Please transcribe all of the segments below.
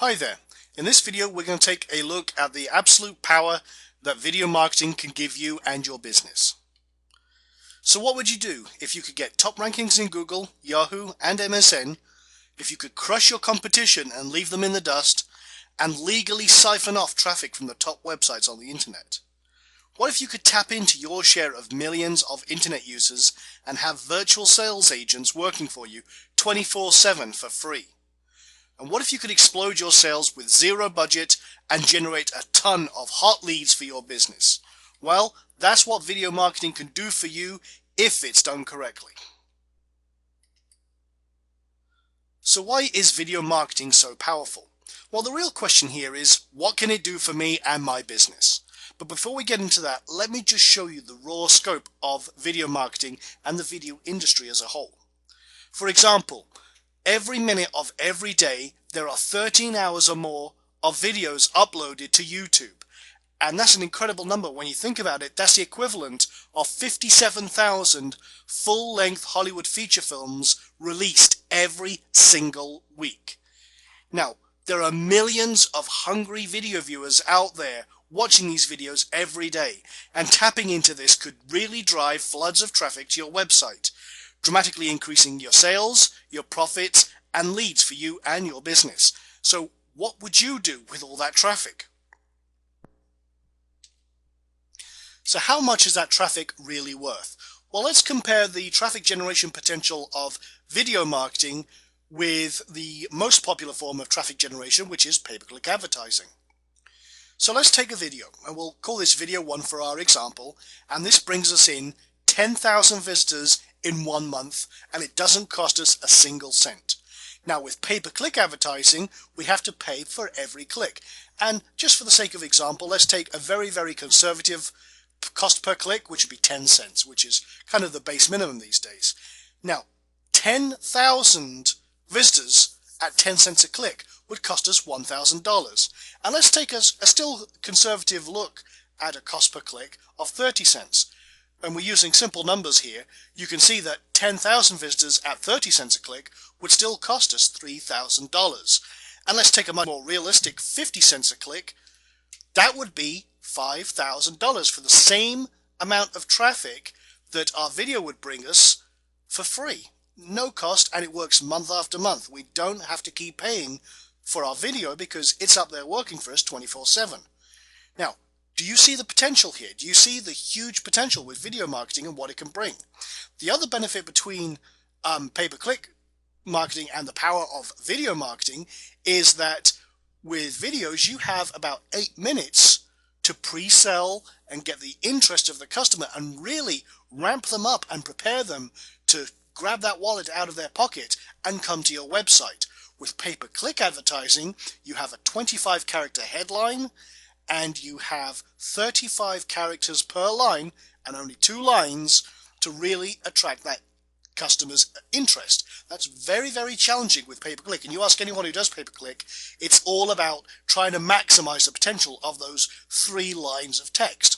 Hi there. In this video we're going to take a look at the absolute power that video marketing can give you and your business. So what would you do if you could get top rankings in Google, Yahoo and MSN, if you could crush your competition and leave them in the dust, and legally siphon off traffic from the top websites on the internet? What if you could tap into your share of millions of internet users and have virtual sales agents working for you 24/7 for free? And what if you could explode your sales with zero budget and generate a ton of hot leads for your business? Well, that's what video marketing can do for you if it's done correctly. So why is video marketing so powerful? Well, the real question here is, what can it do for me and my business? But before we get into that, let me just show you the raw scope of video marketing and the video industry as a whole. For example, every minute of every day, there are 13 hours or more of videos uploaded to YouTube. And that's an incredible number when you think about it. That's the equivalent of 57,000 full-length Hollywood feature films released every single week. Now, there are millions of hungry video viewers out there watching these videos every day, and tapping into this could really drive floods of traffic to your website, dramatically increasing your sales, your profits, and leads for you and your business. So what would you do with all that traffic? So how much is that traffic really worth? Well, let's compare the traffic generation potential of video marketing with the most popular form of traffic generation, which is pay-per-click advertising. So let's take a video, and we'll call this video 1 for our example, and this brings us in 10,000 visitors in 1 month, and it doesn't cost us a single cent. Now, with pay-per-click advertising, we have to pay for every click. And just for the sake of example, let's take a very, very conservative cost per click, which would be 10 cents, which is kind of the base minimum these days. Now, 10,000 visitors at 10 cents a click would cost us $1,000. And let's take a still conservative look at a cost per click of 30 cents. And we're using simple numbers here. You can see that 10,000 visitors at 30 cents a click would still cost us $3,000. And let's take a much more realistic 50 cents a click. That would be $5,000 for the same amount of traffic that our video would bring us for free. No cost, and it works month after month. We don't have to keep paying for our video because it's up there working for us 24/7. Now, do you see the potential here? Do you see the huge potential with video marketing and what it can bring? The other benefit between pay-per-click marketing and the power of video marketing is that with videos you have about 8 minutes to pre-sell and get the interest of the customer and really ramp them up and prepare them to grab that wallet out of their pocket and come to your website. With pay-per-click advertising, you have a 25-character headline, and you have 35 characters per line and only 2 lines to really attract that customer's interest. That's very, very challenging with pay-per-click. And you ask anyone who does pay-per-click, it's all about trying to maximize the potential of those 3 lines of text.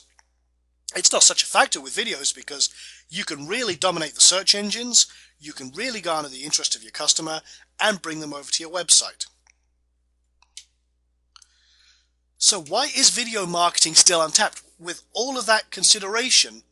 It's not such a factor with videos because you can really dominate the search engines, you can really garner the interest of your customer and bring them over to your website. So why is video marketing still untapped with all of that consideration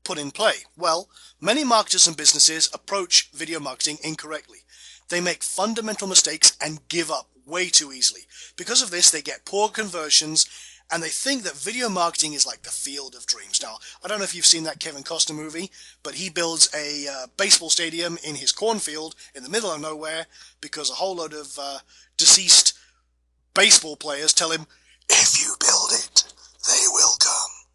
put in play? Well, many marketers and businesses approach video marketing incorrectly. They make fundamental mistakes and give up way too easily. Because of this, they get poor conversions and they think that video marketing is like the field of dreams. Now, I don't know if you've seen that Kevin Costner movie, but he builds a baseball stadium in his cornfield in the middle of nowhere because a whole load of deceased baseball players tell him, "If you build it, they will come."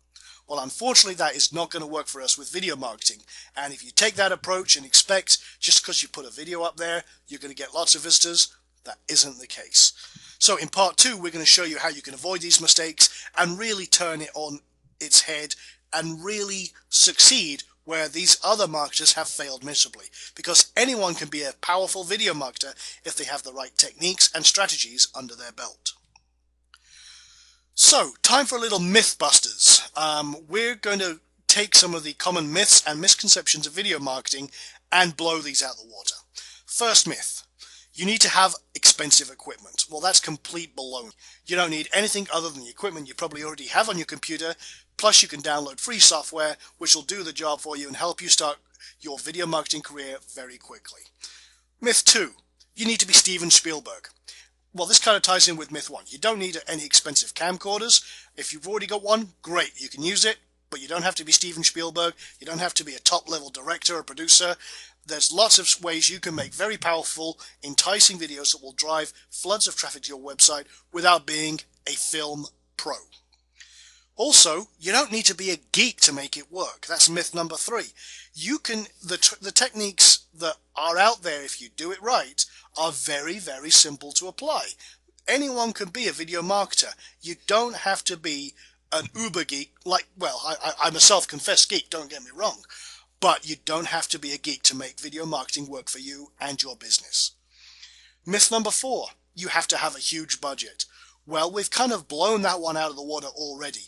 Well, unfortunately, that is not going to work for us with video marketing. And if you take that approach and expect just because you put a video up there, you're going to get lots of visitors, that isn't the case. So in part 2, we're going to show you how you can avoid these mistakes and really turn it on its head and really succeed where these other marketers have failed miserably. Because anyone can be a powerful video marketer if they have the right techniques and strategies under their belt. So, time for a little Mythbusters. We're going to take some of the common myths and misconceptions of video marketing and blow these out of the water. First myth: you need to have expensive equipment. Well, that's complete baloney. You don't need anything other than the equipment you probably already have on your computer, plus you can download free software which will do the job for you and help you start your video marketing career very quickly. Myth 2. You need to be Steven Spielberg. Well, this kind of ties in with myth 1. You don't need any expensive camcorders. If you've already got one, great, you can use it, but you don't have to be Steven Spielberg. You don't have to be a top-level director or producer. There's lots of ways you can make very powerful, enticing videos that will drive floods of traffic to your website without being a film pro. Also, you don't need to be a geek to make it work. That's myth number 3. You can, the techniques that are out there, if you do it right, are very, very simple to apply. Anyone can be a video marketer. You don't have to be an uber geek, like, well, I'm a self-confessed geek, don't get me wrong, but you don't have to be a geek to make video marketing work for you and your business. Myth number 4, you have to have a huge budget. Well, we've kind of blown that one out of the water already.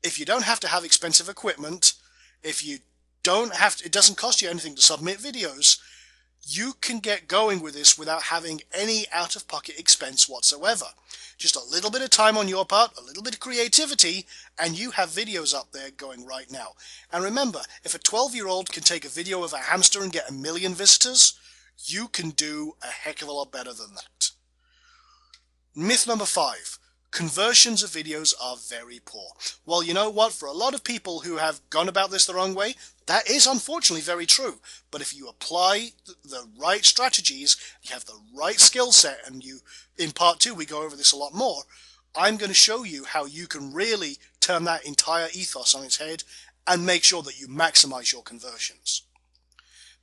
If you don't have to have expensive equipment, if you don't have to, it doesn't cost you anything to submit videos, you can get going with this without having any out-of-pocket expense whatsoever. Just a little bit of time on your part, a little bit of creativity, and you have videos up there going right now. And remember, if a 12-year-old can take a video of a hamster and get 1 million visitors, you can do a heck of a lot better than that. Myth number 5. Conversions of videos are very poor. Well, you know what? For a lot of people who have gone about this the wrong way, that is unfortunately very true. But if you apply the right strategies, you have the right skill set, and in part 2 we go over this a lot more, I'm going to show you how you can really turn that entire ethos on its head and make sure that you maximize your conversions.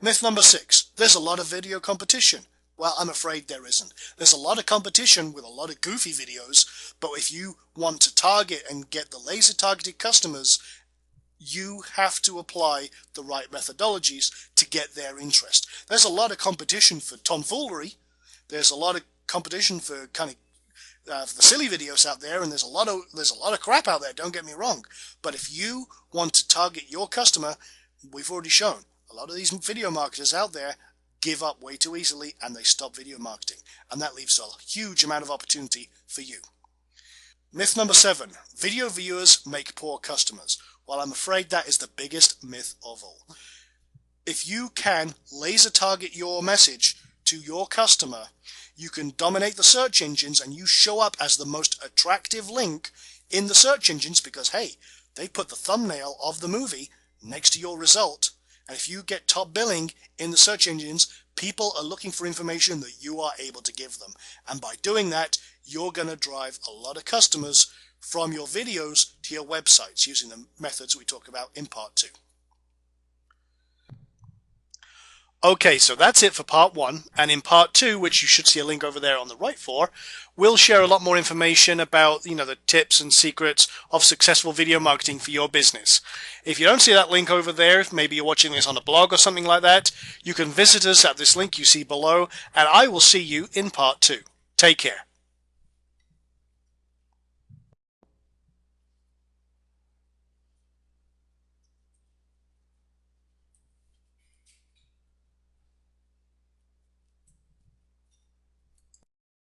Myth number 6. There's a lot of video competition. Well, I'm afraid there isn't. There's a lot of competition with a lot of goofy videos, but if you want to target and get the laser targeted customers, you have to apply the right methodologies to get their interest. There's a lot of competition for tomfoolery. There's a lot of competition for kind of for the silly videos out there, and there's a lot of crap out there, don't get me wrong. But if you want to target your customer, we've already shown a lot of these video marketers out there give up way too easily and they stop video marketing, and that leaves a huge amount of opportunity for you. Myth number 7. Video viewers make poor customers. Well, I'm afraid that is the biggest myth of all. If you can laser target your message to your customer, you can dominate the search engines and you show up as the most attractive link in the search engines because, hey, they put the thumbnail of the movie next to your result. And if you get top billing in the search engines, people are looking for information that you are able to give them. And by doing that, you're going to drive a lot of customers from your videos to your websites using the methods we talk about in part 2. Okay, so that's it for part 1, and in part 2, which you should see a link over there on the right for, we'll share a lot more information about, the tips and secrets of successful video marketing for your business. If you don't see that link over there, maybe you're watching this on a blog or something like that, you can visit us at this link you see below, and I will see you in part 2. Take care.